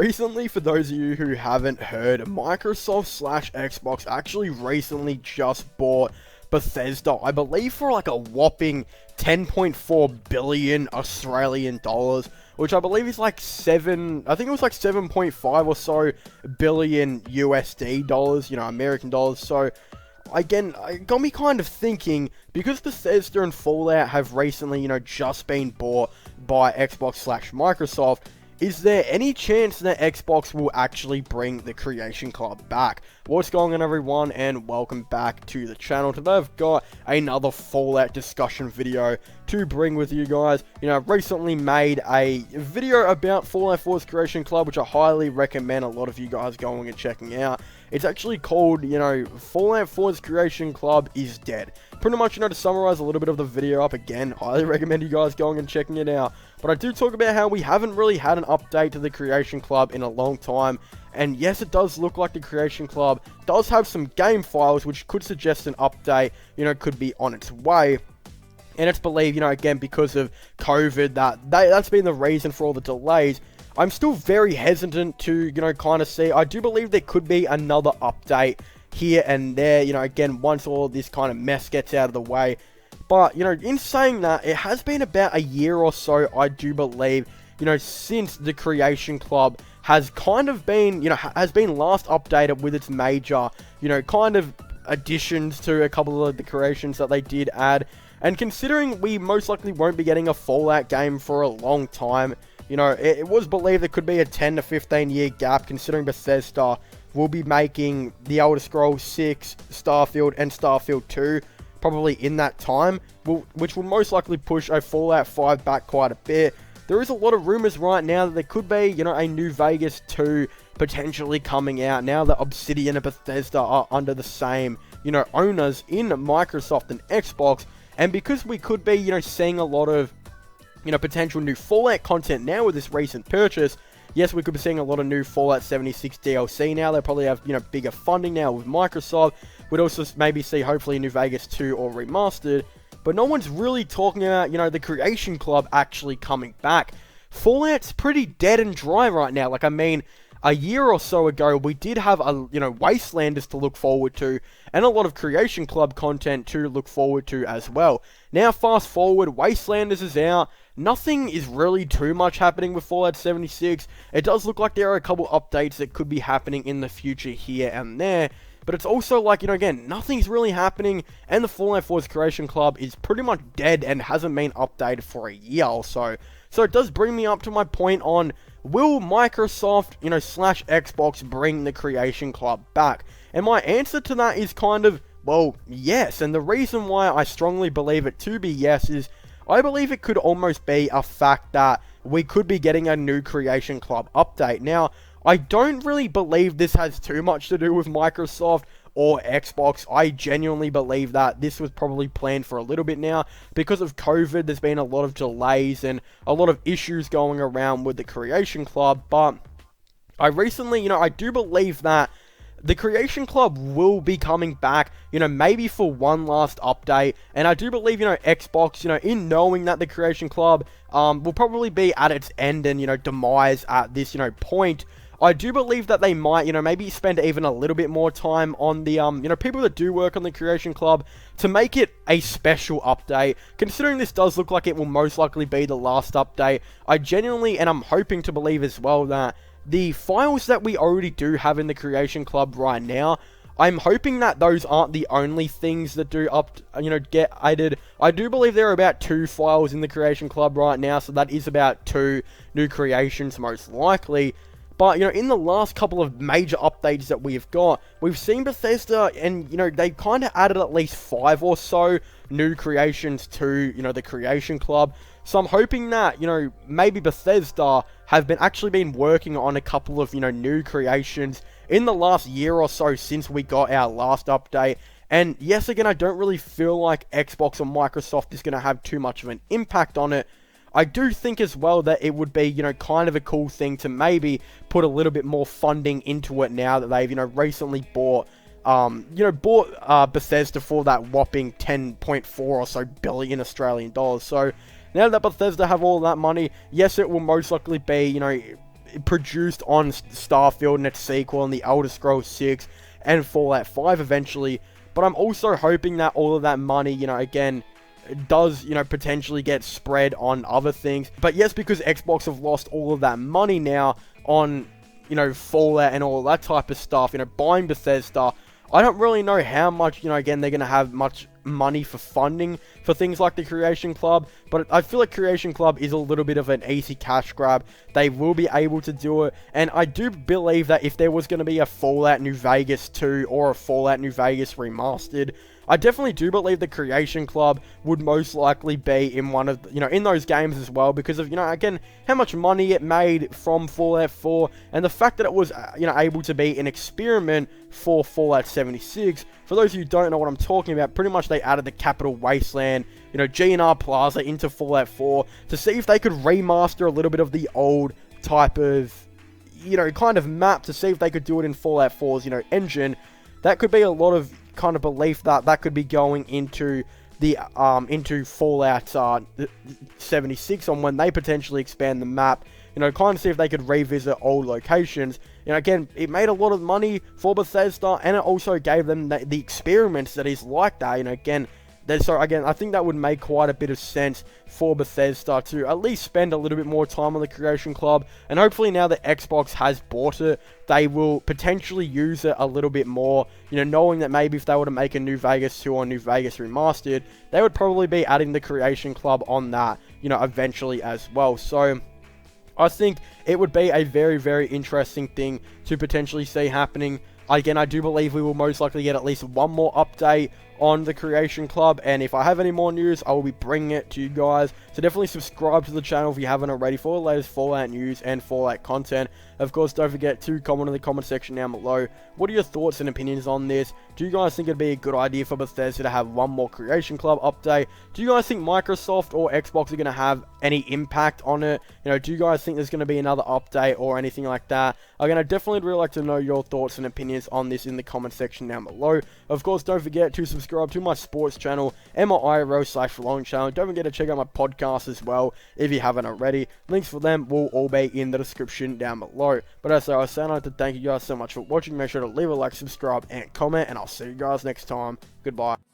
Recently, for those of you who haven't heard, Microsoft slash Xbox actually recently just bought Bethesda, I believe for like a whopping 10.4 billion Australian dollars, which I believe is like I think it was like 7.5 or so billion USD dollars, American dollars. So again, it got me kind of thinking, because Bethesda and Fallout have recently, just been bought by Xbox slash Microsoft, is there any chance that Xbox will actually bring the Creation Club back? What's going on, everyone, and welcome back to the channel. Today I've got another Fallout discussion video to bring with you guys. I've recently made a video about Fallout 4's Creation Club, which I highly recommend a lot of you guys going and checking out. It's actually called, Fallout 4's Creation Club is dead. Pretty much, to summarize a little bit of the video up again, highly recommend you guys going and checking it out. But I do talk about how we haven't really had an update to the Creation Club in a long time. And yes, it does look like the Creation Club does have some game files, which could suggest an update, could be on its way. And it's believed, again, because of COVID, that's been the reason for all the delays. I'm still very hesitant to, kind of see. I do believe there could be another update here and there, again, once all of this kind of mess gets out of the way. But, in saying that, it has been about a year or so, I do believe, since the Creation Club has kind of been, has been last updated with its major, kind of additions to a couple of the creations that they did add. And considering we most likely won't be getting a Fallout game for a long time, it was believed there could be a 10 to 15 year gap, considering Bethesda will be making The Elder Scrolls 6, Starfield, and Starfield 2 probably in that time, which will most likely push a Fallout 5 back quite a bit. There is a lot of rumors right now that there could be, a New Vegas 2 potentially coming out now that Obsidian and Bethesda are under the same, owners in Microsoft and Xbox. And because we could be, seeing a lot of, potential new Fallout content now with this recent purchase, yes, we could be seeing a lot of new Fallout 76 DLC now. They'll probably have, bigger funding now with Microsoft. We'd also maybe see, hopefully, New Vegas 2 or Remastered. But no one's really talking about, the Creation Club actually coming back. Fallout's pretty dead and dry right now. Like, I mean, a year or so ago, we did have Wastelanders to look forward to, and a lot of Creation Club content to look forward to as well. Now, fast forward, Wastelanders is out. Nothing is really too much happening with Fallout 76. It does look like there are a couple updates that could be happening in the future here and there. But it's also like, again, nothing's really happening, and the Fallout 4's Creation Club is pretty much dead and hasn't been updated for a year or so. So it does bring me up to my point on, will Microsoft, slash Xbox bring the Creation Club back? And my answer to that is kind of, well, yes. And the reason why I strongly believe it to be yes is, I believe it could almost be a fact that we could be getting a new Creation Club update. Now, I don't really believe this has too much to do with Microsoft or Xbox. I genuinely believe that this was probably planned for a little bit now. Because of COVID, there's been a lot of delays and a lot of issues going around with the Creation Club. But I recently, I do believe that the Creation Club will be coming back, maybe for one last update. And I do believe, Xbox, in knowing that the Creation Club will probably be at its end and, demise at this, point, I do believe that they might, maybe spend even a little bit more time on the, people that do work on the Creation Club to make it a special update. Considering this does look like it will most likely be the last update, I genuinely, and I'm hoping to believe as well, that the files that we already do have in the Creation Club right now, I'm hoping that those aren't the only things that do get added. I do believe there are about 2 files in the Creation Club right now, so that is about 2 new creations most likely. But, in the last couple of major updates that we've got, we've seen Bethesda and, they kind of added at least 5 or so new creations to, the Creation Club. So I'm hoping that, maybe Bethesda have actually been working on a couple of, new creations in the last year or so since we got our last update. And yes, again, I don't really feel like Xbox or Microsoft is going to have too much of an impact on it. I do think as well that it would be, kind of a cool thing to maybe put a little bit more funding into it now that they've, recently bought Bethesda for that whopping 10.4 or so billion Australian dollars. So now that Bethesda have all that money, yes, it will most likely be, produced on Starfield and its sequel and the Elder Scrolls 6 and Fallout 5 eventually. But I'm also hoping that all of that money, you know, again, does, you know, potentially get spread on other things. But yes, because Xbox have lost all of that money now on, you know, Fallout and all that type of stuff, you know, buying Bethesda, I don't really know how much, you know, again, they're going to have much money for funding for things like the Creation Club, but I feel like Creation Club is a little bit of an easy cash grab. They will be able to do it, and I do believe that if there was going to be a Fallout New Vegas 2 or a Fallout New Vegas Remastered, I definitely do believe the Creation Club would most likely be in one of, you know, in those games as well, because of, you know, again, how much money it made from Fallout 4, and the fact that it was, you know, able to be an experiment for Fallout 76. For those of you who don't know what I'm talking about, pretty much they added the Capital Wasteland, you know, G&R Plaza into Fallout 4 to see if they could remaster a little bit of the old type of, you know, kind of map, to see if they could do it in Fallout 4's, you know, engine. That could be a lot of kind of belief that that could be going into the into Fallout 76 on when they potentially expand the map, you know, kind of see if they could revisit old locations. You know, again, it made a lot of money for Bethesda, and it also gave them the experiments that is like that, you know, again. So again, I think that would make quite a bit of sense for Bethesda to at least spend a little bit more time on the Creation Club, and hopefully now that Xbox has bought it, they will potentially use it a little bit more, you know, knowing that maybe if they were to make a New Vegas 2 or New Vegas Remastered, they would probably be adding the Creation Club on that, you know, eventually as well. So I think it would be a very, very interesting thing to potentially see happening. Again, I do believe we will most likely get at least one more update on the Creation Club, and if I have any more news, I will be bringing it to you guys. So definitely subscribe to the channel if you haven't already for the latest Fallout news and Fallout content. Of course, don't forget to comment in the comment section down below. What are your thoughts and opinions on this? Do you guys think it'd be a good idea for Bethesda to have one more Creation Club update? Do you guys think Microsoft or Xbox are going to have any impact on it? You know, do you guys think there's going to be another update or anything like that? Again, I definitely would really like to know your thoughts and opinions on this in the comment section down below. Of course, don't forget to subscribe to my sports channel and my IRL/vlog channel. Don't forget to check out my podcast as well if you haven't already. Links for them will all be in the description down below. But as I was saying, I'd like to thank you guys so much for watching. Make sure to leave a like, subscribe, and comment, and I'll see you guys next time. Goodbye.